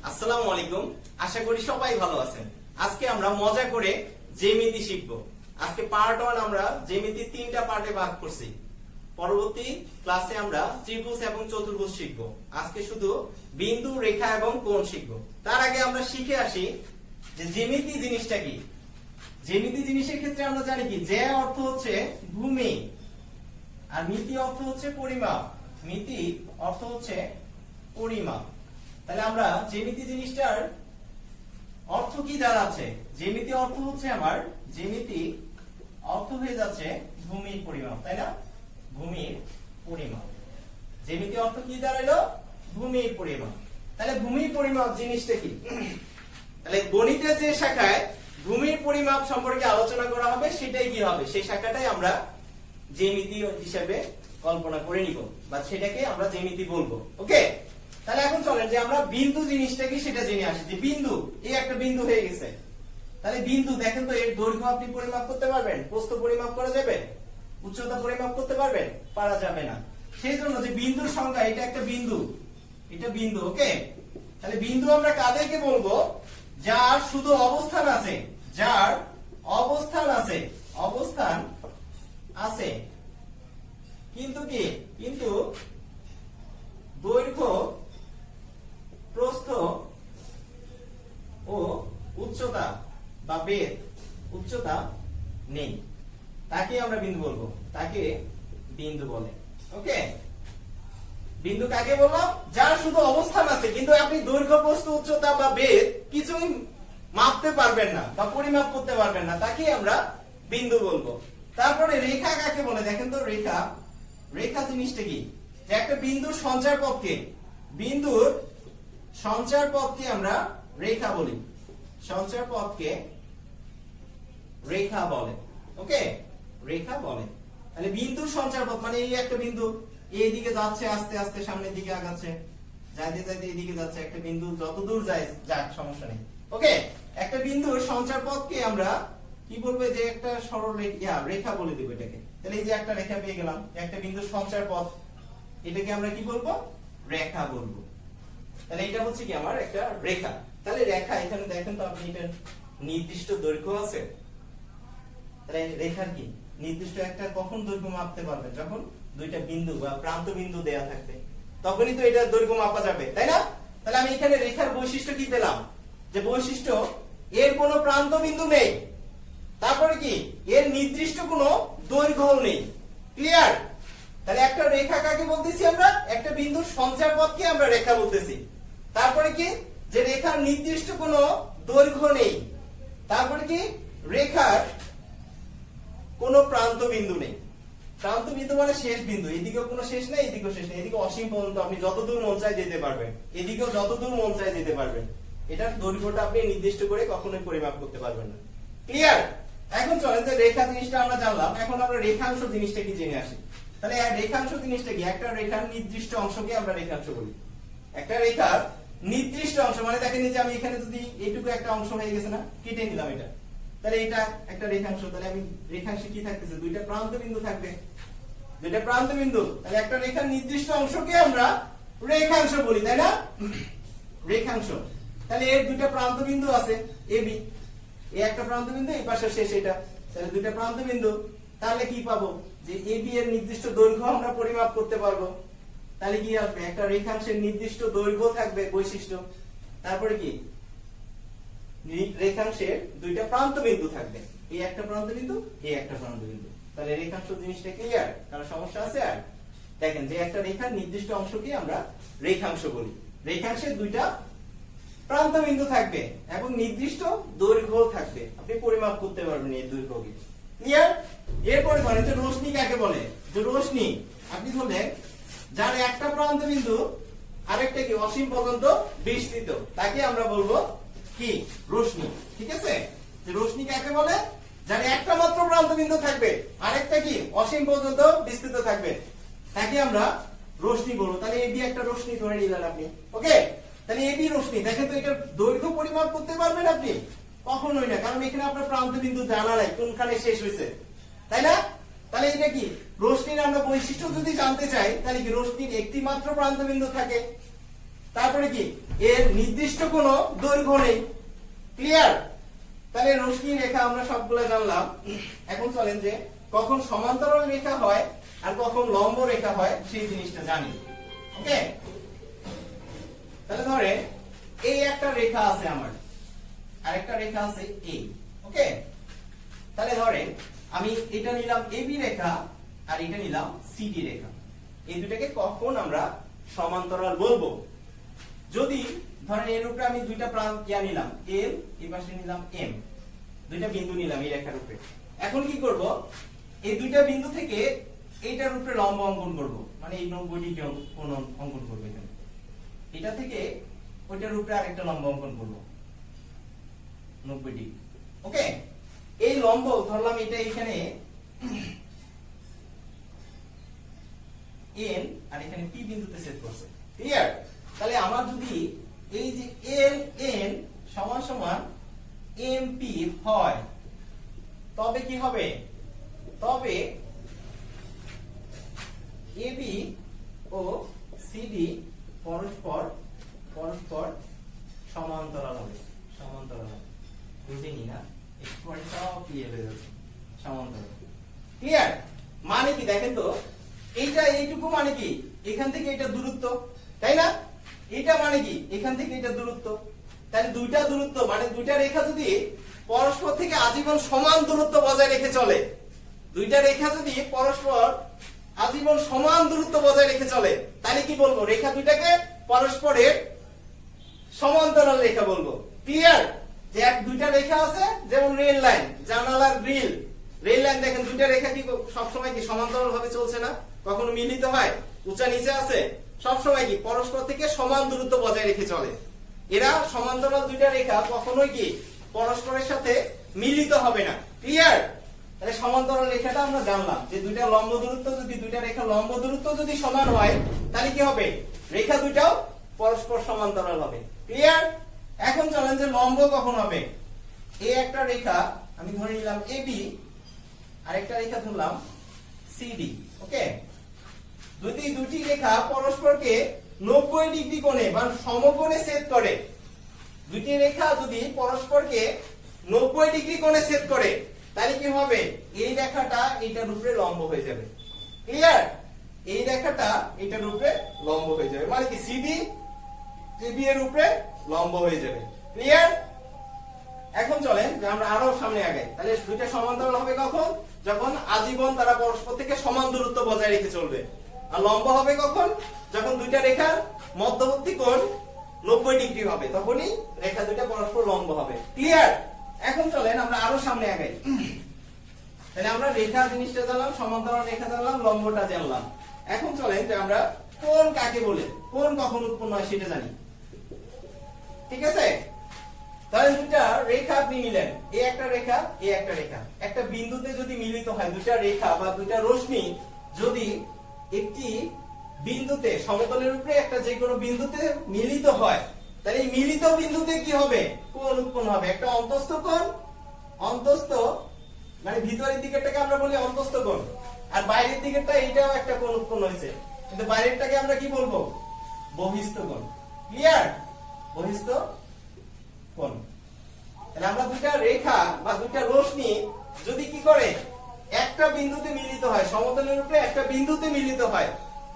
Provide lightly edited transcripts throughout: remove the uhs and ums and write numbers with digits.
আসসালামু আলাইকুম। আশা করি সবাই ভালো আছেন। আজকে আমরা মজা করে জ্যামিতি শিখব। আজকে পার্ট 1 আমরা জ্যামিতি 3টা পার্টে ভাগ করছি। পরবর্তী ক্লাসে আমরা ত্রিভুজ এবং চতুর্ভুজ শিখব। আজকে শুধু বিন্দু, রেখা এবং কোণ শিখব। তার আগে আমরা শিখে আসি যে জ্যামিতি জিনিসটা কি। জ্যামিতি জিনিসের ক্ষেত্রে আমরা জানি কি, জ্যা অর্থ হচ্ছে ভূমি আর মিতি অর্থ হচ্ছে পরিমাপ। মিতি অর্থ হচ্ছে পরিমাপ। তাহলে আমরা জ্যামিতি জিনিসটার অর্থ কি দাঁড়াচ্ছে? জ্যামিতি অর্থ হচ্ছে আমার জ্যামিতি অর্থ হয়ে যাচ্ছে ভূমির পরিমাপ, তাই না? ভূমির পরিমাপ। জ্যামিতি অর্থ কি দাঁড়ালো? ভূমির পরিমাপ। তাহলে ভূমির পরিমাপ জিনিসটা কি? তাহলে গণিতের যে শাখায় ভূমির পরিমাপ সম্পর্কে আলোচনা করা হবে সেটাই কি হবে? সেই শাখাটাই আমরা জ্যামিতি হিসেবে কল্পনা করে নিব, বা সেটাকে আমরা জ্যামিতি বলবো। ওকে, তাহলে এখন চলেন যে আমরা বিন্দু জিনিসটা কি সেটা জেনে আসি। যে বিন্দু, এই একটা বিন্দু হয়ে গেছে। তাহলে বিন্দু দেখেন তো, এর দৈর্ঘ্য আপনি পরিমাপ করতে পারবেন? প্রস্থ পরিমাপ করা যাবে? উচ্চতা পরিমাপ করতে পারবেন? পারা যাবে না। সেই জন্য যে বিন্দুর সংখ্যা, এটা একটা বিন্দু, এটা বিন্দু। ওকে, তাহলে বিন্দু আমরা কাদেরকে বলবো? যার শুধু অবস্থান আছে, যার অবস্থান আছে, অবস্থান আছে কিন্তু কি, কিন্তু দৈর্ঘ্য, প্রস্থ ও উচ্চতা বা বেধ, উচ্চতা নেই, তাকে আমরা বিন্দু বলবো। তাকে বিন্দু বলে। ওকে, বিন্দু কাকে বললাম? যার শুধু অবস্থান আছে কিন্তু আপনি দৈর্ঘ্য, প্রস্থ, উচ্চতা বা বেধ কিছুই মাপতে পারবেন না বা পরিমাপ করতে পারবেন না, তাকে আমরা বিন্দু বলবো। তারপরে রেখা কাকে বলে? দেখেন তো, রেখা, রেখা জিনিসটা কি? যে একটা বিন্দুর সঞ্চার পথকে, বিন্দুর সঞ্চার পথকে আমরা রেখা বলি। সঞ্চার পথকে রেখা বলে। ওকে, রেখা বলে। তাহলে বিন্দুর সঞ্চার পথ মানে এই একটা বিন্দু এইদিকে যাচ্ছে, আস্তে আস্তে সামনের দিকে আগাচ্ছে, যাইতে যাইতে এইদিকে যাচ্ছে। একটা বিন্দু যত দূর যায় যাক, সমস্যা নেই। ওকে, একটা বিন্দুর সঞ্চার পথকে আমরা কি বলবো? যে একটা সরল রেখা বলে দিব এটাকে। তাহলে এই যে একটা রেখা পেয়ে গেলাম, একটা বিন্দুর সঞ্চার পথ, এটাকে আমরা কি বলবো? রেখা বলবো। তাহলে এটা হচ্ছে কি আমার একটা রেখা। তাহলে রেখা, এখানে দেখেন তো আপনি, এটা নির্দিষ্ট দৈর্ঘ্য আছে। তাহলে রেখার কি নির্দিষ্ট একটা, কখন দৈর্ঘ্য মাপতে পারবেন? যখন দুইটা বিন্দু বা প্রান্ত বিন্দু দেয়া থাকবে, তখনই তো এটা দৈর্ঘ্য মাপা যাবে, তাই না? তাহলে আমি এখানে রেখার বৈশিষ্ট্য কি পেলাম? যে বৈশিষ্ট্য, এর কোনো প্রান্ত বিন্দু নেই, তারপরে কি এর নির্দিষ্ট কোনো দৈর্ঘ্য নেই। ক্লিয়ার? তাহলে একটা রেখা কাকে বলতেছি আমরা? একটা বিন্দুর সঞ্চার পথকে আমরা রেখা বলতেছি। তারপরে কি, যে রেখার নির্দিষ্ট কোনো দৈর্ঘ্য নেই। তারপরে কি, রেখার কোনো প্রান্ত বিন্দু নেই। প্রান্ত বিন্দু মানে শেষ বিন্দু, এদিকেও কোনো শেষ নেই, এদিকেও শেষ নেই, এদিকে অসীম পর্যন্ত আপনি যতদূর মন চায় যেতে পারবেন, এদিকেও যতদূর মন চায় যেতে পারবেন। এটার দৈর্ঘ্যটা আপনি নির্দিষ্ট করে কখনোই পরিমাপ করতে পারবেন না। ক্লিয়ার? এখন চলেন যে রেখা জিনিসটা আমরা জানলাম, এখন আমরা রেখাংশ জিনিসটা কি জেনে আসি। তাহলে রেখাংশ জিনিসটা কি? একটা রেখার নির্দিষ্ট অংশকে আমরা রেখাংশ বলি। একটা রেখার নির্দিষ্ট অংশ মানে দেখেন যে আমি এখানে যদি এইটুকু একটা অংশ হয়ে গেছে না, কেটে নিলাম এটা, তাহলে এটা একটা রেখাংশ। তাহলে আমি রেখাংশে কি থাকতেছে? দুইটা প্রান্ত বিন্দু থাকবে, দুইটা প্রান্ত বিন্দু। তাহলে একটা রেখার নির্দিষ্ট অংশকে আমরা রেখাংশ বলি, তাই না? রেখাংশ। তাহলে এর দুইটা প্রান্ত বিন্দু আছে, এ বি, এই একটা প্রান্ত বিন্দু, এই পাশে শেষ এটা। তাহলে দুইটা প্রান্ত বিন্দু, তাহলে কি পাবো? যে এ বি এর নির্দিষ্ট দৈর্ঘ্য আমরা পরিমাপ করতে পারবো। তাহলে কি আসবে? একটা রেখাংশের নির্দিষ্ট দৈর্ঘ্য থাকবে, বৈশিষ্ট্য। তারপরে কি, রেখাংশের দুইটা প্রান্ত বিন্দু থাকবে, এই একটা প্রান্ত বিন্দু, এই একটা প্রান্ত বিন্দু। তাহলে রেখাংশ জিনিসটা ক্লিয়ার? কারণ সমস্যা আছে? আর দেখেন যে একটা রেখার নির্দিষ্ট অংশকে আমরা রেখাংশ বলি। রেখাংশের দুইটা প্রান্ত বিন্দু থাকবে এবং নির্দিষ্ট দৈর্ঘ্য থাকবে, আপনি পরিমাপ করতে পারবেন এই দৈর্ঘ্যকে। ক্লিয়ার? এরপরে ধরেন যে রশ্মি কাকে বলে? যে রশ্মি আপনি ধরলেন যার একটা প্রান্ত বিন্দু আরেকটা কি অসীম পর্যন্ত বিস্তৃত, তাকে আমরা বলবো কি? রশ্মি। ঠিক আছে? যে রশ্মি কাকে বলে? যার একটা মাত্র প্রান্ত বিন্দু থাকবে, আরেকটা কি অসীম পর্যন্ত বিস্তৃত থাকবে, তাকে আমরা রশ্মি বলবো। তাহলে এবি একটা রশ্মি ধরে নিলেন আপনি। ওকে, তাহলে এবি রশ্মি। দেখেন তো, এটা দৈর্ঘ্য পরিমাপ করতে পারবেন আপনি? কখনোই না, কারণ এখানে আপনার প্রান্ত বিন্দু জানা নাই কোনখানে শেষ হয়েছে, তাই না? তাহলে এটা কি রশ্মির আমরা বৈশিষ্ট্য যদি জানতে চাই, তাহলে কি রশ্মির একটি মাত্র প্রান্ত বিন্দু থাকে, তারপরে কি এর নির্দিষ্ট কোনো দৈর্ঘ্য নেই। ক্লিয়ার? তাহলে রশ্মি রেখা আমরা সবগুলো জানলাম। এখন চলেন যে কখন সমান্তরাল রেখা হয় আর কখন লম্ব রেখা হয় সেই জিনিসটা জানি। ওকে, তাহলে ধরে এই একটা রেখা আছে আমার, আর একটা রেখা আছে এই। ওকে, তাহলে ধরে আমি এটা নিলাম এবি রেখা আর এটা নিলাম সিডি রেখা। এই দুটাকে কখন আমরা সমান্তরাল বলবো? যদি ধরেন এর উপরে আমি দুইটা প্রান্ত নিলাম, এল, এই পাশে নিলাম এম, দুইটা বিন্দু নিলাম এই রেখার উপরে। এখন কি করব, এই দুইটা বিন্দু থেকে এইটার উপরে লম্ব অঙ্কন করব, মানে এই 90 ডিগ্রি কোণ অঙ্কন করব এখানে। এটা থেকে ওইটার উপরে আরেকটা লম্ব অঙ্কন করব 90 ডিগ্রি। ওকে, এই লম্ব ধরলাম এটা এখানে এন আর এখানে পি বিন্দুতে সেট করছে। ক্লিয়ার? তাহলে আমার যদি এই যে এল এন সমান সমান এমপি হয়, তবে কি হবে? তবে এবি ও সিডি পরস্পর সমান্তরাল হবে। সমান্তরাল হবে, বুঝিনি না? একটু সব ক্লিয়ার হয়ে যাচ্ছে। সমান্তরাল। ক্লিয়ার? মানে কি দেখেন তো, এইটা এইটুকু মানে কি এখান থেকে এটা দূরত্ব, তাই না? এটা মানে কি এখান থেকে এটা দূরত্ব। তাহলে দুইটা দূরত্ব মানে দুইটা রেখা যদি পরস্পর থেকে আজীবন সমান দূরত্ব বজায় রেখে চলে, দুইটা রেখা যদি পরস্পর আজীবন সমান দূরত্ব বজায় রেখে চলে, তাহলে কি বলবো? রেখা দুইটাকে পরস্পরের সমান্তরাল রেখা বলবো। ক্লিয়ার? যে এক দুইটা রেখা আছে, যেমন রেল লাইন, জানালার গ্রিল, রেল লাইন দেখেন দুইটা রেখা কি সবসময় কি সমান্তরাল ভাবে চলছে না? কখনো মিলিত হয়? উঁচা নিচে আছে? সবসময় কি পরস্পর থেকে সমান দূরত্ব বজায় রেখে চলে। এরা সমান্তরাল দুইটা রেখা কখনোই কি পরস্পরের সাথে মিলিত হবে না। ক্লিয়ার? তাহলে সমান্তরাল রেখাটা আমরা জানলাম যে দুইটা লম্ব দূরত্ব যদি দুইটা রেখা লম্ব দূরত্ব যদি সমান হয়, তাহলে কি হবে? রেখা দুইটাও পরস্পর সমান্তরাল হবে। ক্লিয়ার? এখন চলেন যে লম্ব কখন হবে। এই একটা রেখা আমি ধরে নিলাম এবি, আরেকটা রেখা ধরলাম সিডি। ওকে, দুটি রেখা পরস্পরকে 90 ডিগ্রি কোণে বা সমকোণে ছেদ করে। দুটি রেখা যদি পরস্পরকে 90 ডিগ্রি কোণে ছেদ করে, তাহলে কি হবে? এই রেখাটা এটার উপরে লম্ব হয়ে যাবে। ক্লিয়ার? এই রেখাটা এটার উপরে লম্ব হয়ে যাবে, মানে কি সিডি এবি এর উপরে লম্ব হয়ে যাবে। ক্লিয়ার? এখন চলেন যে আমরা আরো সামনে আগাই। তাহলে দুইটা সমান্তরাল হবে কখন? যখন আজীবন তারা পরস্পর থেকে সমান দূরত্ব বজায় রেখে চলবে। আর লম্ব হবে কখন? যখন দুইটা রেখার মধ্যবর্তী কোণ 90 ডিগ্রি হবে, তখনই রেখা দুইটা পরস্পর লম্ব হবে। ক্লিয়ার? এখন চলেন আমরা আরো সামনে আগাই। তাহলে আমরা রেখা জিনিসটা জানলাম, সমান্তরাল রেখা জানলাম, লম্বটা জানলাম। এখন চলেন যে আমরা কোণ কাকে বলে, কোণ কখন উৎপন্ন হয় সেটা জানি। ঠিক আছে? তাহলে দুটা রেখা আপনি নিলেন, এই একটা রেখা, এই একটা রেখা, একটা বিন্দুতে যদি মিলিত হয়, দুটা রেখা বা দুটা রশ্মি যদি একটি বিন্দুতে সমতলের উপরে একটা যে কোনো বিন্দুতে মিলিত হয়, তাহলে এই মিলিত বিন্দুতে কি হবে? কোণ উৎপন্ন হবে। একটা অন্তস্থ কোণ, অন্তস্থ মানে ভিতরের দিকেরটাকে আমরা বলি অন্তস্থ কোণ, আর বাইরের দিকেরটা এইটাও একটা কোণ উৎপন্ন হয়েছে, কিন্তু বাইরেরটাকে আমরা কি বলবো? বহিস্থ কোণ। ক্লিয়ার? বহিস্থ কোণ। তাহলে আমরা দুটা রেখা বা দুটা রশ্মি যদি কি করে একটা বিন্দুতে মিলিত হয়, সমতলের উপরে একটা বিন্দুতে মিলিত হয়,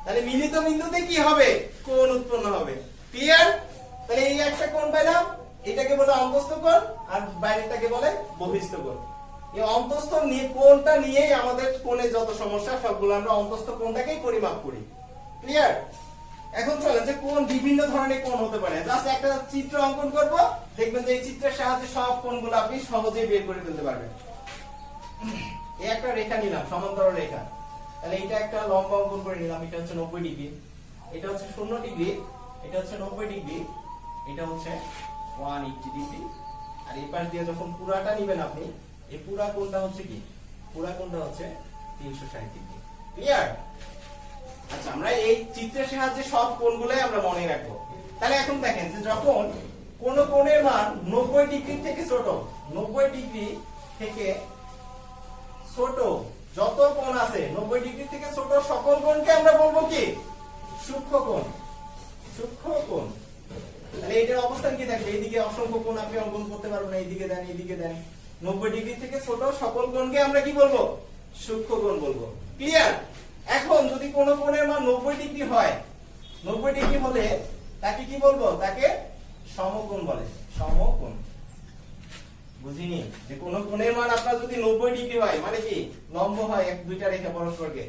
তাহলে মিলিত বিন্দুতে কি হবে? কোণ উৎপন্ন হবে। ক্লিয়ার? তাহলে এই একটা কোণ পাইলাম, এটাকে বলে অন্তস্থ কোণ আর বাইরেরটাকে বলে বহিস্থ কোণ। এই অন্তস্থ কোণটা নিয়েই আমাদের কোণে যত সমস্যা সবগুলো আমরা অন্তস্থ কোণটাকেই পরিমাপ করি। ক্লিয়ার? এখন চলেন যে কোণ বিভিন্ন ধরনের কোণ হতে পারে। জাস্ট একটা চিত্র অঙ্কন করব, দেখবেন যে এই চিত্রের সাহায্যে সব কোণগুলো আপনি সহজেই বের করে ফেলতে পারবেন। এই একটা রেখা নিলাম, সমান্তরাল রেখা। তাহলে এটা একটা লম্ব অঙ্কন করে নিলাম, এটা হচ্ছে 90 ডিগ্রি, এটা হচ্ছে 0 ডিগ্রি, এটা হচ্ছে 90 ডিগ্রি, এটা হচ্ছে 180 ডিগ্রি। আর এই পাশ দিয়ে যখন পুরাটা নেবেন আপনি, এই পুরা কোণটা হচ্ছে কি? পুরা কোণটা হচ্ছে 360 ডিগ্রি। ক্লিয়ার? আচ্ছা, আমরা এই চিত্রের সাহায্যে সব কোণগুলোই আমরা মনে রাখবো। তাহলে এখন দেখেন যে যখন কোন কোণের মান 90 ডিগ্রি থেকে ছোট, 90 ডিগ্রি থেকে ছোট যত কোণ আছে, 90 ডিগ্রি থেকে ছোট সকল কোণকে আমরা বলবো কি? সূক্ষ্ম কোণ। সূক্ষ্ম কোণ। তাহলে এটার অবস্থান কি থাকবে? এইদিকে অসংখ্য কোণ আপনি অঙ্কন করতে পারবেন, এইদিকে দেন এইদিকে দেন। 90 ডিগ্রি থেকে ছোট সকল কোণকে আমরা কি বলবো? সূক্ষ্ম কোণ বলবো। ক্লিয়ার? এখন যদি কোন কোণের মান 90 ডিগ্রি হয়, 90 ডিগ্রি হলে তাকে কি বলবো? তাকে সমকোণ বলে। সমকোণ। বুঝিনি যে কোন কোণের মান আপনার যদি 90 ডিগ্রি হয় মানে কি লম্ব হয় এক দুইটা রেখা পরস্পরকে,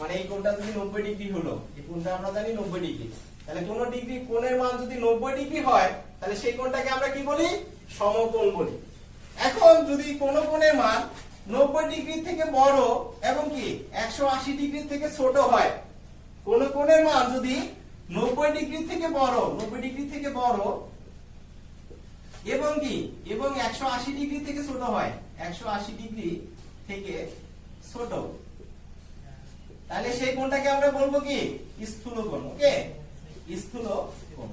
মানে এই কোণটা যদি 90 ডিগ্রি হলো, এই কোণটা আমরা জানি 90 ডিগ্রি, তাহলে কোন ডিগ্রি কোণের মান যদি 90 ডিগ্রি হয় তাহলে সেই কোণটাকে আমরা কি বলি? সমকোণ বলি। এখন যদি কোন কোণের মান 90 ডিগ্রি থেকে বড় এবং কি 180 ডিগ্রি থেকে ছোট হয়, কোন কোণের মান যদি 90 ডিগ্রি থেকে বড়, 90 ডিগ্রি থেকে বড় এবং কি এবং 180 ডিগ্রি থেকে ছোট হয়, 180 ডিগ্রি থেকে ছোট, তাহলে সেই কোণটাকে আমরা বলবো কি? স্থূল কোণ। ওকে, স্থূল কোণ।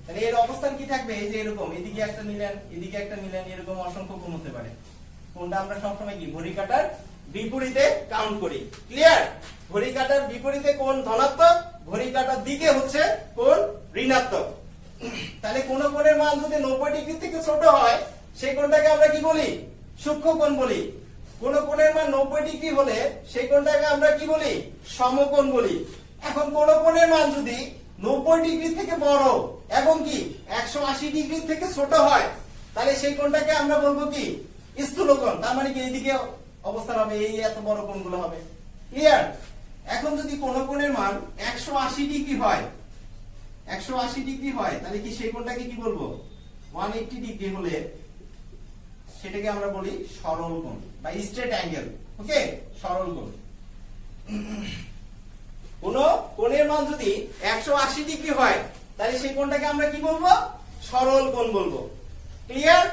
তাহলে এর অবস্থান কি থাকবে? এই যে এরকম, এদিকে একটা নিলেন এদিকে একটা নিলেন, এরকম অসংখ্য কোণ হতে পারে। কোণটা আমরা সবসময় কি ঘড়ি কাঁটার বিপরীতে কাউন্ট করি। ক্লিয়ার? ঘড়ি কাঁটার বিপরীতে কোণ ধনাত্মক, ঘড়ি কাঁটার দিকে হচ্ছে কোণ ঋণাত্মক। তাহলে কোন কোণের মান যদি 90 ডিগ্রি থেকে ছোট হয় সেই কোণটাকে আমরা কি বলি? সূক্ষ্ম কোণ বলি। কোন কোণের মান 90 ডিগ্রি হলে সেই কোণটাকে আমরা কি বলি? সমকোণ বলি। এখন কোন কোণের মান যদি 90 ডিগ্রি থেকে বড় এবং কি 180 ডিগ্রি থেকে ছোট হয় তাহলে সেই কোণটাকে আমরা বলবো কি? স্থূল কোণ। তার মানে কি এইদিকে অবস্থান হবে, এই এত বড় কোণগুলো হবে। ক্লিয়ার? এখন যদি কোন কোণের মান 180 ডিগ্রি হয়, 180 ডিগ্রি হয় তাহলে কি সেই কোণটাকে কি বলবো? 180 ডিগ্রি হলে সেটাকে আমরা বলি সরল কোণ বা স্ট্রেট অ্যাঙ্গেল। ওকে, সরল কোণ। কোন কোণের মান যদি 180 ডিগ্রি হয় তাহলে সেই কোণটাকে আমরা কি বলবো? সরল কোণ বলবো। ক্লিয়ার?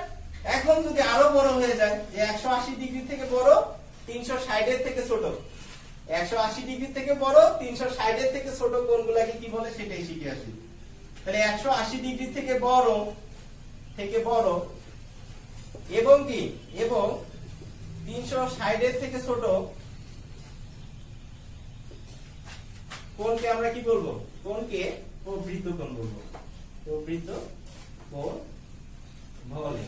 এখন যদি আরো বড় হয়ে যায়, যে 180 ডিগ্রি থেকে বড় 360 এর থেকে ছোট, 180 ডিগ্রি থেকে বড় 360 এর থেকে ছোট কোণগুলোকে কি বলে সেটাই শিখে আসি। তাহলে 180 ডিগ্রি থেকে বড় এবং কি এবং 360 এর থেকে ছোট কোণকে আমরা কি বলবো? কোণকে প্রবৃত্ত কোণ বলবো। প্রবৃত্ত কোণ বলে।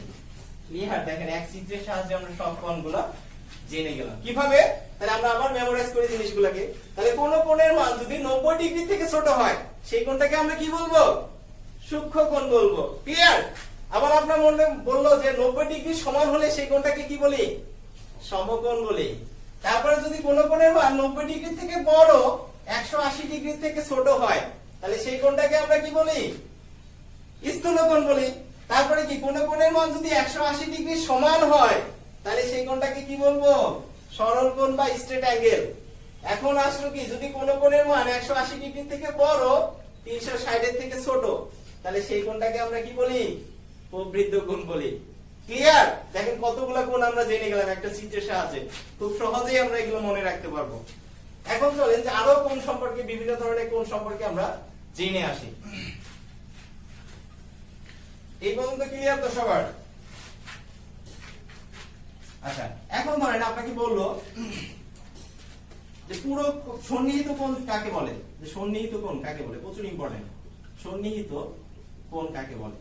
ক্লিয়ার? দেখেন এক চিত্রের সাহায্যে আমরা সব কোণগুলো জেনে গেলাম। কিভাবে? তাহলে আমরা আবার মেমোরাইজ করি জিনিসগুলোকে। তাহলে কোন কোণের মান যদি 90 ডিগ্রি থেকে ছোট হয় সেই কোণটাকে আমরা কি বলবো? সূক্ষ্ম কোণ বলবো। ক্লিয়ার? আবার আপনার মনে বললো যে 90 ডিগ্রি সমান হলে সেই কোণটাকে কি বলি? সমকোণ বলি। তারপরে যদি কোন কোণের মান 90 ডিগ্রি থেকে বড় 180 ডিগ্রি থেকে ছোট হয় তাহলে সেই কোণটাকে আমরা কি বলি? স্থূল কোণ বলি। তারপরে কি কোন কোণের মান যদি 180 ডিগ্রি সমান হয় তাহলে সেই কোণটাকে কি বলবো? সরল কোণ বা স্ট্রেট অ্যাঙ্গেল। এখন আসলো কি যদি কোন কোণের মান 180 ডিগ্রি থেকে বড় 360 এর থেকে ছোট তাহলে সেই কোণটাকে আমরা কি বলি? প্রবৃত্ত কোণ বলি। ক্লিয়ার? দেখেন কতগুলো কোণ আমরা জেনে গেলাম একটা চিত্রের সাহায্যে। খুব সহজেই আমরা এগুলো মনে রাখতে পারবো। এখন চলেন যে আরো কোণ সম্পর্কে, বিভিন্ন ধরনের কোণ সম্পর্কে আমরা জেনে আসি। এই পর্যন্ত ক্লিয়ার তো সবার? আচ্ছা, এখন ধরেন আপনাকে বললো যে পুরো সন্নিহিত কোণ কাকে বলে? যে সন্নিহিত কোণ কাকে বলে? প্রচুর ইম্পর্টেন্ট। সন্নিহিত কোণ কাকে বলে?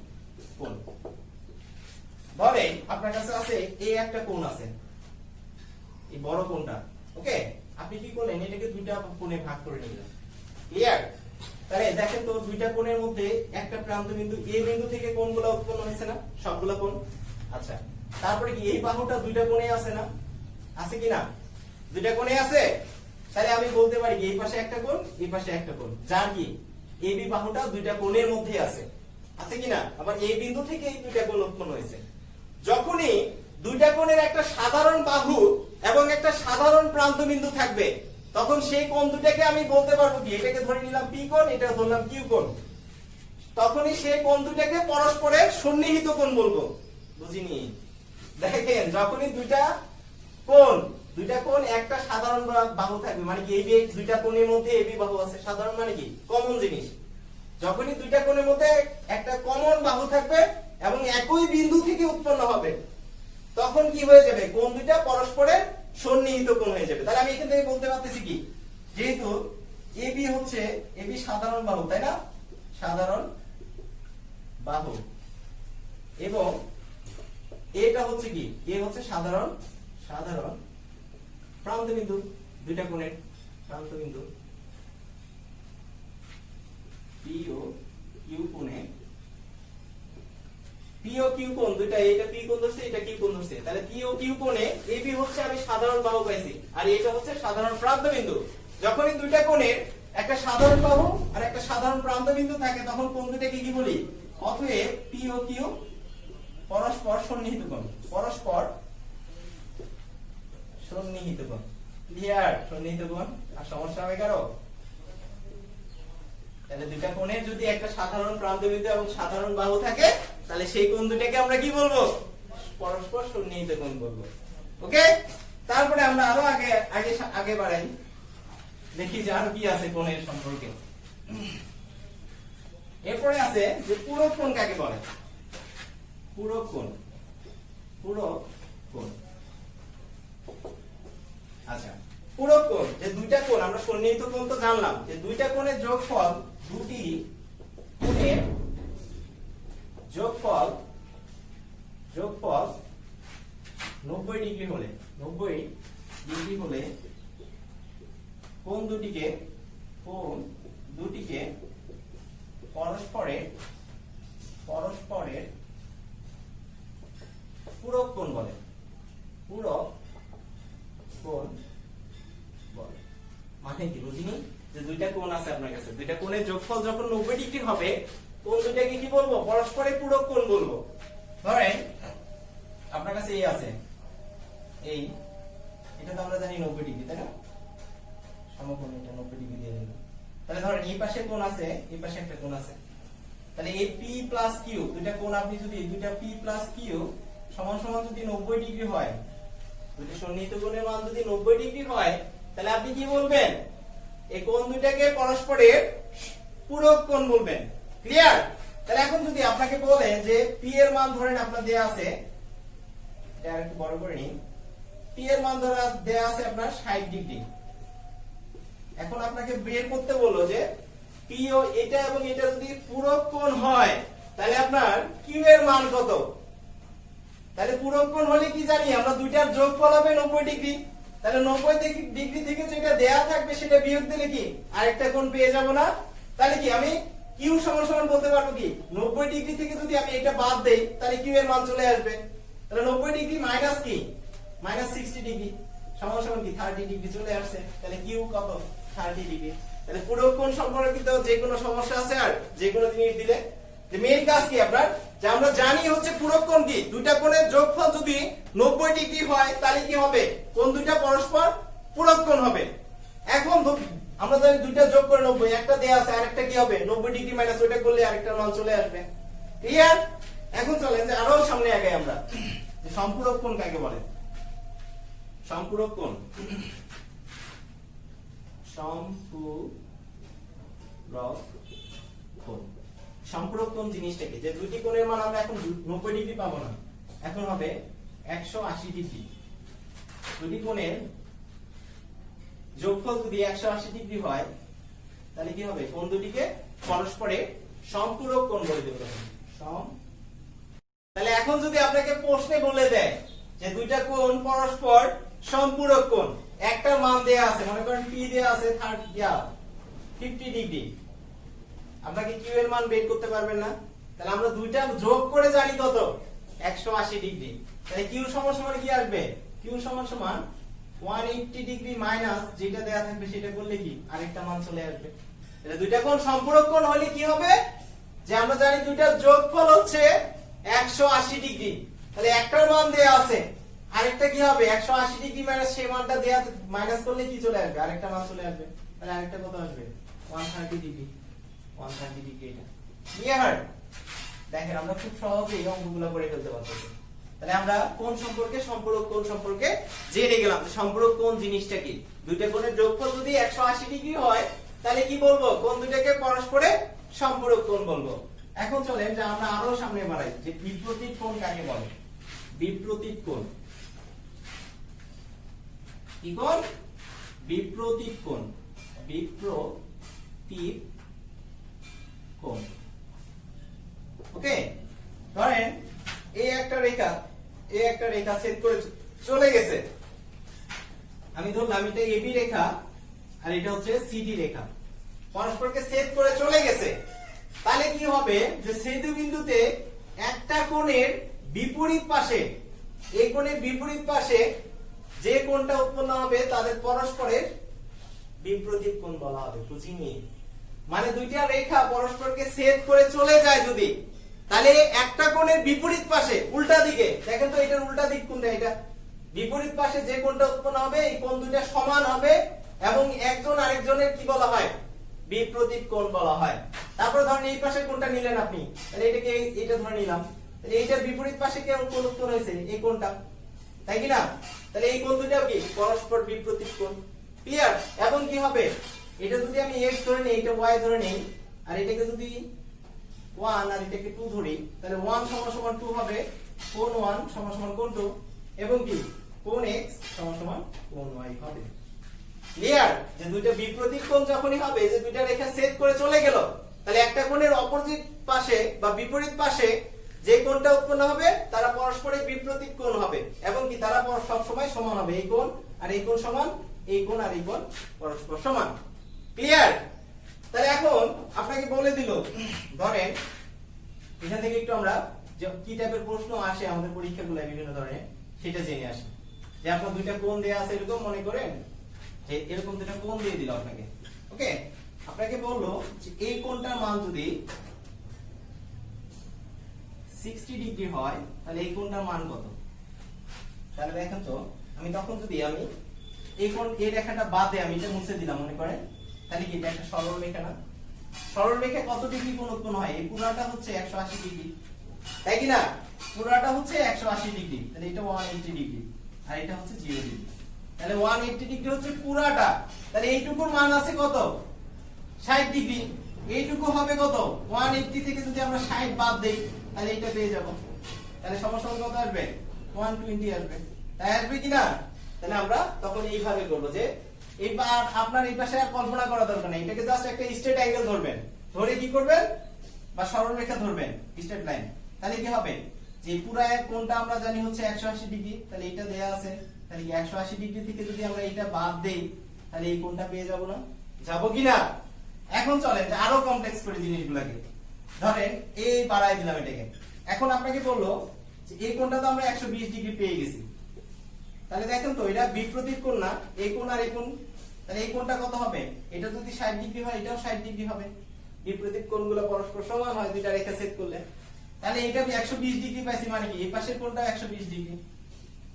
কোণ ধরে আপনার কাছে আছে এই একটা কোণ আছে, এই বড় কোণটা। ওকে, আপনি কি করলেন? এটাকে দুইটা কোণে ভাগ করে নিলেন। ক্লিয়ার? তাহলে দেখেন তো দুইটা কোণের মধ্যে একটা প্রান্ত বিন্দু এ বিন্দু থেকে কোণগুলো উৎপন্ন হয়েছে না? সবগুলো কোণ। আচ্ছা, তারপরে কি এই বাহুটা দুইটা কোণে আছে না? আছে কি না? দুইটা কোণে আছে। তাহলে আমি বলতে পারি কি এই পাশে একটা কোণ, এই পাশে একটা কোণ, যার কি এবি বাহুটা দুইটা কোণের মধ্যে আছে। আছে কি না? আবার এই বিন্দু থেকে এই দুইটা কোণ উৎপন্ন হয়েছে। যখনই দুইটা কোণের একটা সাধারণ বাহু এবং একটা সাধারণ প্রান্ত বিন্দু থাকবে তখন সেই কোণ দুটাকে আমি বলতে পারবো কি? এটাকে ধরে নিলাম পি কোণ, এটা ধরলাম কিউ কোণ। তখনই সেই কোণ দুটাকে পরস্পরের সন্নিহিত কোণ বলবো। বুঝিনি? দেখেন যখনই দুইটা কোণ একটা সাধারণ বাহু থাকবে, মানে কি এই দুইটা কোণের মধ্যে এবি বাহু আছে, সাধারণ মানে কি কমন জিনিস। যখনই দুইটা কোণের মধ্যে একটা কমন বাহু থাকবে এবং একই বিন্দু থেকে উৎপন্ন হবে তখন কি হয়ে যাবে? কোণ দুইটা পরস্পরের সন্নিহিত কোণ হয়ে যাবে। তাহলে আমি এখান থেকে বলতে পারতেছি কি, যেহেতু এবি হচ্ছে এবি সাধারণ বাহু, তাই না? সাধারণ বাহু এবং এটা হচ্ছে কি, এ হচ্ছে সাধারণ প্রান্তবিন্দু, দুইটা কোণের প্রান্তবিন্দু পি ও কিউ কোণে, পি ও কিউ কোণ দুইটা, এটা পি কোণ ধরছে, এটা কিউ কোণ ধরছে, তাহলে পি ও কিউ কোণে এবি হচ্ছে আমি সাধারণ বাহু পাইছি আর এটা হচ্ছে সাধারণ প্রান্তবিন্দু। যখনই দুইটা কোণের একটা সাধারণ বাহু আর একটা সাধারণ প্রান্তবিন্দু থাকে তখন কোণ দুইটাকে কি বলি? অতএব পি ও কিউ পরস্পর সন্নিহিত কোণ, পরস্পর সন্নিহিত কোণ। ক্লিয়ার? সন্নিহিত কোণ। আর সমস্যা হবে কারো? তাহলে দুইটা কোণের যদি একটা সাধারণ প্রান্তবিন্দু এবং সাধারণ বাহু থাকে তাহলে সেই কোণ দুটাকে আমরা কি বলবো? পরস্পর সন্নিহিত কোণ বলবো। ওকে, তারপরে আমরা আরো আগে বাড়াই, দেখি যে আর কি আছে কোণের সম্পর্কে। এরপরে আছে যে পূরক কোণ কাকে বলে? পূরক কোণ, পূরক কোণ। আচ্ছা, পূরক কোণ যে দুইটা কোণ, আমরা সন্নিহিত কোণ তো জানলাম যে দুইটা কোণের যোগফল, দুটি কোণের যোগফল 90 ডিগ্রি হলে, 90 ডিগ্রি হলে কোণ দুটিকে পরস্পরের পূরক কোণ বলে, পূরক কোণ বলে। মানে কি বুঝিনি? যে দুইটা কোণ আছে আপনার কাছে, দুইটা কোণের যোগফল যখন 90 ডিগ্রি হবে কোণ দুইটাকে কি বলবো? পরস্পরের পূরক কোণ বলবো। ধরেন আপনার কাছে এই আছে, এই এটা তো আমরা জানি 90 ডিগ্রি, তাই না? সমকোণ, এটা 90 ডিগ্রি দিয়ে দিলাম। তাহলে ধরেন এই পাশে কোণ আছে, এই পাশে একটা কোণ আছে, তাহলে এই পি প্লাস কিউ দুইটা কোণ, আপনি যদি দুইটা পি প্লাস কিউ সমান সমান যদি 90 ডিগ্রি হয়, দুটি সন্নিহিত কোণের মান যদি 90 ডিগ্রি হয় তাহলে আপনি কি বলবেন? এই কোণ দুইটাকে পরস্পরের পূরক কোণ বলবেন। ক্লিয়ার? তাহলে এখন যদি আপনাকে বলে যে পি এর মান ধরেন আপনার দেয়া আছে, এটা একটু বড় করে নিন, পি এর মান ধরে দেয়া আছে আপনার 60 ডিগ্রি। এখন আপনাকে বের করতে বললো যে পি ও এটা এবং এটা যদি পূরক কোণ হয় তাহলে আপনার কিউ এর মান কত? তাহলে পূরক কোণ হলে কি জানি আমরা, দুইটার যোগফল হবে 90 ডিগ্রি। তাহলে 90 ডিগ্রি থেকে যেটা দেয়া থাকবে সেটা বিয়োগ দিলে কি আরেকটা কোণ পেয়ে যাব না? তাহলে কি আমি কিউ সমান সমান বলতে পারবো কি 90 ডিগ্রি থেকে যদি আমি এটা বাদ দেই তাহলে কিউ এর মান চলে আসবে। তাহলে 90 ডিগ্রি মাইনাস কি -60 ডিগ্রি সমান সমান কি 30 ডিগ্রি চলে আসছে। তাহলে কিউ কত? 30 ডিগ্রি। তাহলে পূরক কোণ সম্পর্কিত যে কোনো সমস্যা আছে আর যে কোনো জিনিস দিলে যে মেইন কাজ কি আপনার, যে আমরা জানি হচ্ছে পূরক কোণ কি, দুইটা কোণের যোগফল যদি 90 ডিগ্রি হয় তাহলে কি হবে? কোণ দুইটা পরস্পর পূরক কোণ হবে। এখন আমরা জানি দুইটা যোগ করে 90, একটা দেয়া আছে আরেকটা কি হবে? 90 ডিগ্রি মাইনাস ওইটা করলে আরেকটা মান চলে আসবে। ক্লিয়ার? এখন চলেন যে আরো সামনে আগে আমরা যে সম্পূরক কোণ কাকে বলে? সম্পূরক কোণ, সম্পূরক কোণ জিনিসটা কি? যে দুটি কোণের মান আমরা এখন 90 ডিগ্রি পাবো না, এখন হবে 180 ডিগ্রি। দুটি কোণের যোগফল যদি 180 ডিগ্রি হয় তাহলে কি হবে? কোণ দুটিকে পরস্পরের সম্পূরক কোণ বলে দেব। তাহলে এখন যদি আপনাকে প্রশ্নে বলে দেয় যে দুইটা কোণ পরস্পর সম্পূরক কোণ, একটা মান দেয়া আছে, মনে করেন পি দেয়া আছে 50 ডিগ্রি, আপনাকে কিউ এর মান বের করতে পারবেন না। তাহলে আমরা দুইটা যোগ করে জানি কত? 180 ডিগ্রি। তাহলে কিউ সমান সমান কি আসবে? কিউ সমান সমান 180 ডিগ্রি মাইনাস যেটা দেয়া থাকবে সেটা করলে কি আরেকটা মান চলে আসবে। তাহলে দুইটা কোণ সম্পূরক কোণ হলে কি হবে? যে আমরা জানি দুইটার যোগফল হচ্ছে 180 ডিগ্রি। তাহলে একটার মান দেয়া আছে, আরেকটা কি হবে? 180 ডিগ্রি মাইনাস সেই মানটা দেয়া, মাইনাস করলে কি চলে আসবে? আরেকটা মান চলে আসবে। তাহলে আরেকটা কত আসবে? 130 ডিগ্রি। 130 ডিগ্রি এটা। ক্লিয়ার? দেখেন আমরা খুব সহজেই এই অঙ্কগুলো করে ফেলতে পারতেছি। তাহলে আমরা কোণ সম্পর্কে, সম্পূরক কোণ সম্পর্কে জেনে গেলাম যে সম্পূরক কোণ জিনিসটা কি। দুইটা কোণের যোগফল যদি 180 ডিগ্রি হয় তাহলে কি বলবো? কোণ দুইটাকে পরস্পরের সম্পূরক কোণ বলবো। এখন চলেন যে আমরা আরো সামনে বাড়াই যে বিপরীত কোণ কাকে বলে? বিপরীত কোণ। কি কোণ? বিপরীত কোণ। বিপরীত কোণ। ওকে, ধরেন এই একটা রেখা ছেদ করে চলে গেছে। আমি ধরলাম এটা এবি রেখা আর এটা হচ্ছে সিডি রেখা, পরস্পরকে ছেদ করে চলে গেছে। তাহলে কি হবে যে ছেদ বিন্দুতে একটা কোণের বিপরীত পাশে, এই কোণের বিপরীত পাশে যে কোণটা উৎপন্ন হবে তাদের পরস্পরের বিপরীত কোণ বলা হবে। বুঝিনি? মানে দুইটা রেখা পরস্পরকে ছেদ করে চলে যায় যদি, তাহলে একটা কোণের বিপরীত পাশে উল্টা দিকে, দেখেন তো এটার উল্টা দিক কোনটা, এটা বিপরীত পাশে যে কোণটা উৎপন্ন হবে এই কোণ দুইটা সমান হবে এবং একজন আরেকজনের কি বলা হয়, বিপরীত কোণ বলা হয়। তারপর ধরেন এই পাশের কোণটা নিলেন আপনি, তাহলে এটাকে এইটা ধরে নিলাম, তাহলে এইটার বিপরীত পাশে কোণ উৎপন্ন হয়েছে এই কোণটা, তাই কি না? তাহলে এই কোণ দুইটাও কি পরস্পর বিপরীত কোণ। ক্লিয়ার? এবং কি হবে, এটা যদি আমি x ধরে নেই, এটা y ধরে নেই, আর এটাকে যদি 1 আর এটাকে 2 ধরি, তাহলে 1 সমান সমান 2 হবে, কোণ 1 সমান সমান কোণ 2, এবং কি কোণ x সমান সমান কোণ y হবে। ক্লিয়ার? যে দুইটা বিপরীত কোণ যখনই হবে, যে দুইটা রেখা ছেদ করে চলে গেল, তাহলে একটা কোণের অপোজিট পাশে বা বিপরীত পাশে যে কোণটা উৎপন্ন হবে তারা পরস্পরের বিপরীত কোণ হবে এবং কি তারা সব সময় সমান হবে। এই কোণ আর এই কোণ সমান, এই কোণ আর এই কোণ পরস্পর সমান। ক্লিয়ার? তাহলে এখন আপনাকে বলে দিল, ধরেন এখান থেকে একটু আমরা যে কি টাইপের প্রশ্ন আসে আমাদের পরীক্ষাগুলোয় বিভিন্ন ধরনের, সেটা জেনে আসি। যে আপনার দুইটা কোণ দেয়া আছে, এরকম মনে করেন যে এরকম দুইটা কোণ দিয়ে দিল আপনাকে। ওকে, আপনাকে বললো যে এই কোণটার মান যদি 60 ডিগ্রি হয় তাহলে এই কোণটার মান কত? তাহলে দেখেন তো, আমি তখন যদি আমি এই কোণ, এই রেখাটা বাদে আমি এটা মুছে দিলাম মনে করেন, তাহলে কি এটা একটা সরল রেখা না? সরল রেখা কত ডিগ্রি কোণ উৎপন্ন হয়? এই পুরাটা হচ্ছে 180 ডিগ্রি, তাই কি না? পুরাটা হচ্ছে 180 ডিগ্রি, তাহলে এটা 180 ডিগ্রি আর এটা হচ্ছে 0 ডিগ্রি। তাহলে 180 ডিগ্রি হচ্ছে পুরাটা, তাহলে এইটুকুর মান আছে কত? 60 ডিগ্রি। এইটুকু হবে কত? 180 থেকে যদি আমরা 60 বাদ দেই তাহলে এটা পেয়ে যাব। তাহলে সমান কত আসবে? 120 আসবে। তাই আসবে কি না? তাহলে আমরা তখন এইভাবে করব যে এইবার আপনার এই পাশে আর কল্পনা করা দরকার নেই, এটাকে জাস্ট একটা স্ট্রেট অ্যাঙ্গেল ধরবেন, ধরে কি করবেন, বা সরল রেখা ধরবেন, স্ট্রেট লাইন। তাহলে কি হবে, যে পুরো কোণটা আমরা জানি হচ্ছে 180 ডিগ্রি, তাহলে এটা দেয়া আছে, তাহলে কি 180 ডিগ্রি থেকে যদি আমরা এটা বাদ দেই তাহলে এই কোণটা পেয়ে যাব না? যাব কি না? এখন চলেন আরো কমপ্লেক্স করে জিনিসগুলোকে ধরেন, এই বাড়াই দিলাম এটাকে। এখন আপনাকে বললো যে এই কোণটা তো আমরা 120 ডিগ্রি পেয়ে গেছি, তাহলে দেখেন তো এটা বিপরীত কোণ না, এই কোণ আর এই কোণ, তাহলে এই কোণটা কত হবে? এটা যদি 60 ডিগ্রি হয় এটাও 60 ডিগ্রি হবে। বিপরীত কোণগুলো পরস্পর সমান হয় দুইটা রেখা ছেদ করলে। তাহলে এটা আমি 120 ডিগ্রি পাইছি, মানে কি এই পাশের কোণটা 120 ডিগ্রি।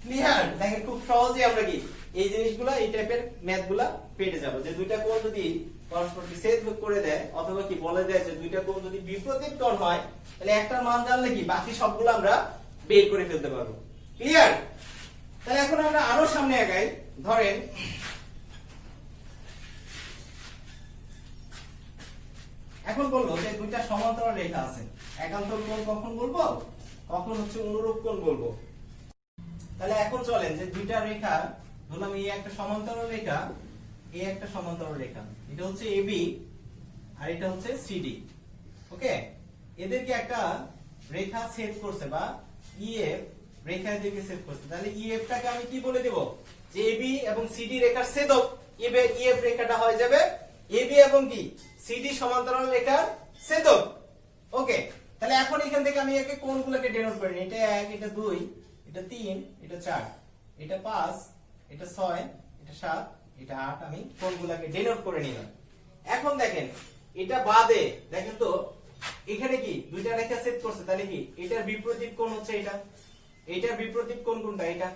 ক্লিয়ার? দেখেন খুব সহজেই আমরা কি এই জিনিসগুলো, এই টাইপের ম্যাথগুলো পেয়ে যাব। যে দুইটা কোণ যদি পরস্পরকে ছেদ করে দেয় অথবা কি বলে দেয় যে দুইটা কোণ যদি বিপরীত কোণ হয়, তাহলে একটার মান জানলে কি বাকি সবগুলো আমরা বের করে ফেলতে পারবো। ক্লিয়ার? তাহলে এখন আমরা আরো সামনে আগাই। ধরেন এখন বলবো যে দুইটা সমান্তরাল রেখা আছে, একান্তর কোণ কখন বলবো, কখন হচ্ছে অনুরূপ কোণ বলবো। তাহলে এখন চলেন যে দুইটা রেখা ধরলাম, এই একটা সমান্তরাল রেখা, এই একটা সমান্তরাল রেখা, এটা হচ্ছে এবি আর এটা হচ্ছে সিডি। ওকে, এদেরকে একটা রেখা ছেদ করছে বা ইএফ রেখা এদেরকে ছেদ করছে, তাহলে ইএফ টাকে আমি কি বলে দেব, যে এবি এবং সিডি রেখার ছেদক। ইএফ রেখাটা হয়ে যাবে এবি এবং কি সিডি সমান্তরাল রেখার ছেদক। ওকে, তাহলে এখন এখান থেকে আমি একে কোণগুলোকে ডিনোট করে নিই, এটা 1, এটা 2, এটা 3, এটা 4, এটা 5, এটা 6, এটা 7, এটা 8, আমি কোণগুলোকে ডিনোট করে নিলাম। এখন দেখেন এটা বাদে দেখেন তো এখানে কি দুইটা রেখা ছেদ করছে, তাহলে কি এটার বিপরীত কোণ হচ্ছে এটা, এটার বিপরীত কোণ কোনটা? এটা।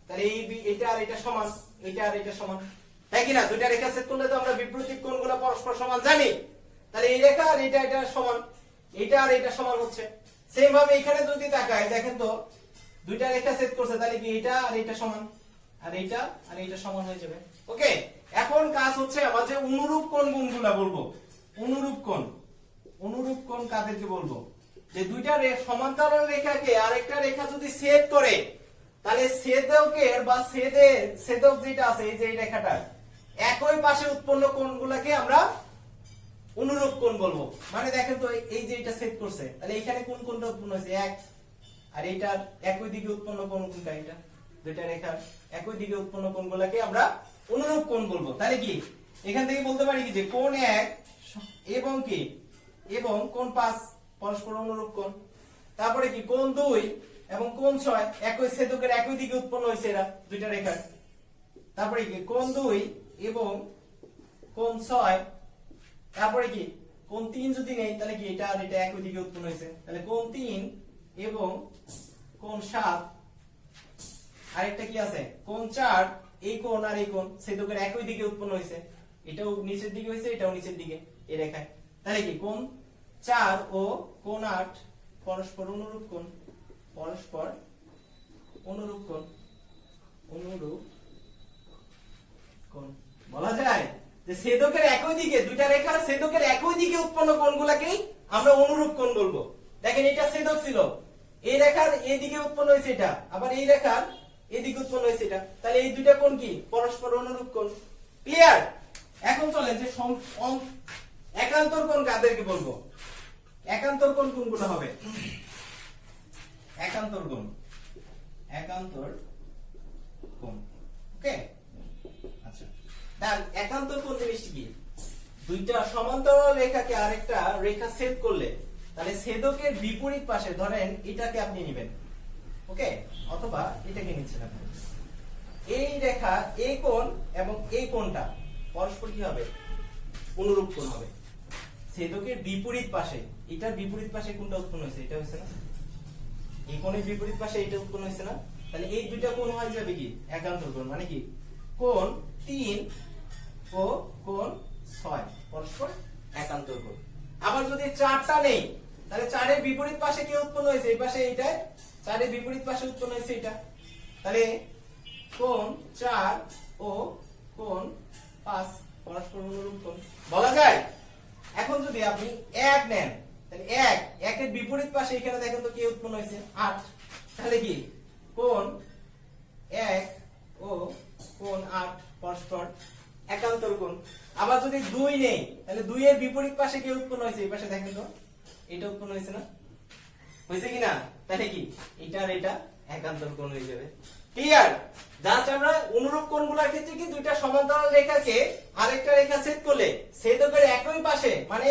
তাহলে এই এটা আর এটা সমান, এটা আর এটা সমান, তাই কি না? দুইটা রেখা ছেদ করলে তো আমরা বিপরীত কোণগুলো পরস্পর সমান জানি, তাহলে এই রেখা আর এটা সমান, এটা আর এটা সমান হচ্ছে। সেম ভাবে এখানে যদি তাকাই দেখেন তো দুইটা রেখা ছেদ করছে, তাহলে কি এটা আর এটা সমান, আর এটা আর এটা সমান হয়ে যাবে। ওকে, এখন কাজ হচ্ছে আমার যে অনুরূপ কোণ কোনগুলা বলবো। অনুরূপ কোণ, অনুরূপ কোণ কাদেরকে বলবো, যে দুইটা সমান্তরাল রেখাকে আরেকটা রেখা যদি ছেদ করে, তাহলে ছেদকের বা ছেদক যেটা আছে এই যে এই রেখাটা একই পাশে উৎপন্ন কোণগুলোকে আমরা অনুরূপ কোণ বলবো। মানে দেখেন তো এই যে এটা সেট করছে, তাহলে এখানে কোন কোণটা উৎপন্ন হয়েছে? এক। আর এইটার একই দিকে উৎপন্ন কোণ কোনটা? এটা। দুইটা রেখার একই দিকে উৎপন্ন কোণগুলোকে আমরা অনুরূপ কোণ বলবো। তাহলে কি এখান থেকে বলতে পারি কি যে কোণ 1 এবং কি এবং কোণ 5 পরস্পর অনুরূপ কোণ। তারপরে কি কোণ 2 এবং কোণ 6 একই ছেদকের একই দিকে উৎপন্ন হয়েছে এরা দুইটা রেখার। তারপরে কি কোণ 2 এবং কোণ 6, তারপরে কি কোণ 3 যদি নেই তাহলে কি এটা আর এটা একই দিকে উৎপন্ন হয়েছে, তাহলে কোণ 3 এবং কোণ 7। আরেকটা কি আছে কোণ 4, এই কোণ আর এই কোণ ছেদকের একই দিকে উৎপন্ন হয়েছে, এটাও নিচের দিকে হয়েছে এটাও নিচের দিকে এই রেখায়। তাহলে কি কোণ 4 ও কোণ 8 পরস্পর অনুরূপ কোণ, পরস্পর অনুরূপ কোণ, অনুরূপ কোণ বলা যায় যে ছেদকের একই দিকে দুইটা রেখার ছেদকের একই দিকে উৎপন্ন কোণগুলোকেই আমরা অনুরূপ কোণ বলবো। দেখেন এটা ছেদক ছিল, এই রেখার এই দিকে উৎপন্ন হয়েছে এটা, আবার এই রেখার এই দিকে উৎপন্ন হয়েছে এটা, তাহলে এই দুইটা কোণ কি পরস্পর অনুরূপ কোণ। ক্লিয়ার? এখন চলেন যে একান্তর কোণ কাদেরকে বলবো? একান্তর কোণ কোনগুলো হবে? একান্তর কোণ, একান্তর কোণ। ওকে, আচ্ছা তাহলে একান্তর কোণ জিনিসটা কি? দুইটা সমান্তরাল রেখাকে আরেকটা রেখা ছেদ করলে তাহলে ছেদকের বিপরীত পাশে ধরেন এটাকে আপনি নেবেন, ওকে, অথবা এটাকে নিচ্ছেন আপনি। এই রেখা এই কোণ এবং এই কোণটা পরস্পর কি হবে? অনুরূপ কোণ হবে। ছেদকের বিপরীত পাশে, এটার বিপরীত পাশে কোনটা উৎপন্ন হয়েছে? এটা হয়েছে না? এই কোণের বিপরীত পাশে এটা উৎপন্ন হয়েছে না? তাহলে এই দুইটা কোণ হয়ে যাবে কি একান্তর কোণ। মানে কি কোণ 3 ও কোণ 6 পরস্পর একান্তর কোণ। আবার যদি 4টা নেই তাহলে 4 এর বিপরীত পাশে কি উৎপন্ন হয়েছে? এই পাশে এইটা, 4 এর বিপরীত পাশে উৎপন্ন হয়েছে এটা, তাহলে কোণ 4 ও কোণ 5 পরস্পর অনুরূপ কোণ বলা যায়। এখন যদি আপনি 1 নেন তাহলে 1 এর বিপরীত পাশে এখানে দেখেন তো কি উৎপন্ন হয়েছে? 8। তাহলে কি কোণ 1 ও কোণ 8 পরস্পর একান্তর কোণ। আবার যদি 2 নেই তাহলে 2 এর বিপরীত পাশে কি উৎপন্ন হয়েছে? এই পাশে দেখেন তো এটা উৎপন্ন হয়েছে না? হয়েছে কি না? তাহলে কি এটা আর এটা একান্তর কোণ হয়ে যাবে। ক্লিয়ার? জাস্ট আমরা অনুরূপ কোণগুলোর ক্ষেত্রে কি দুইটা সমান্তরাল রেখাকে আরেকটা রেখা ছেদ করলে ছেদকের একই পাশে, মানে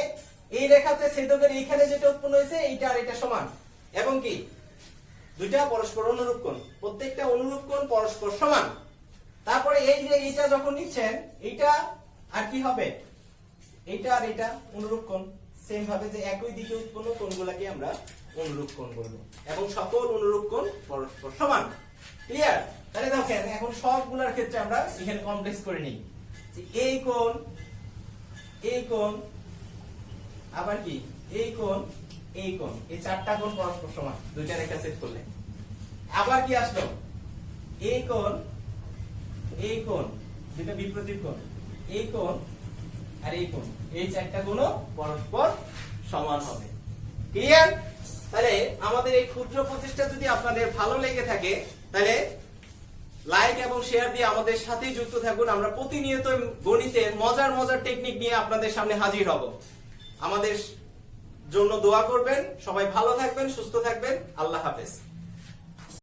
এই রেখাতে ছেদকের এইখানে যেটা উৎপন্ন হয়েছে এইটা আর এটা সমান, এবং কি দুইটা পরস্পর অনুরূপ কোণ, প্রত্যেকটা অনুরূপ কোণ পরস্পর সমান। তারপরে এই যে এইটা যখন নিচ্ছেন এইটা আর কি হবে? এইটা আর এটা অনুরূপ কোণ। সেম ভাবে যে একই দিকে উৎপন্ন কোণগুলোকে আমরা অনুরূপ কোণ বলবো, এবং সকল অনুরূপ কোণ পরস্পর সমান। ক্লিয়ার? তাহলে দেখেন এখন সবগুলোর ক্ষেত্রে আমরা এখানে কমপ্লেক্স করে নিই যে এই কোণ, এই কোণ, আবার কি এই কোণ, এই কোণ, এই 4টা কোণ পরস্পর সমান দুইটা রেখা সেট করলে। আবার কি আসলো? এই কোণ, এই কোণ, দুইটা বিপরীত কোণ, এই কোণ আর এই কোণ, এই 4টা কোণও পরস্পর সমান হবে। ক্লিয়ার? তাহলে আমাদের এই ক্ষুদ্র প্রচেষ্টা যদি আপনাদের ভালো লেগে থাকে তাহলে লাইক এবং শেয়ার দিয়ে আমাদের সাথেই যুক্ত থাকুন। আমরা প্রতিনিয়ত গণিতের মজার মজার টেকনিক নিয়ে আপনাদের সামনে হাজির হব। আমাদের জন্য দোয়া করবেন। সবাই ভালো থাকবেন, সুস্থ থাকবেন। আল্লাহ হাফেজ।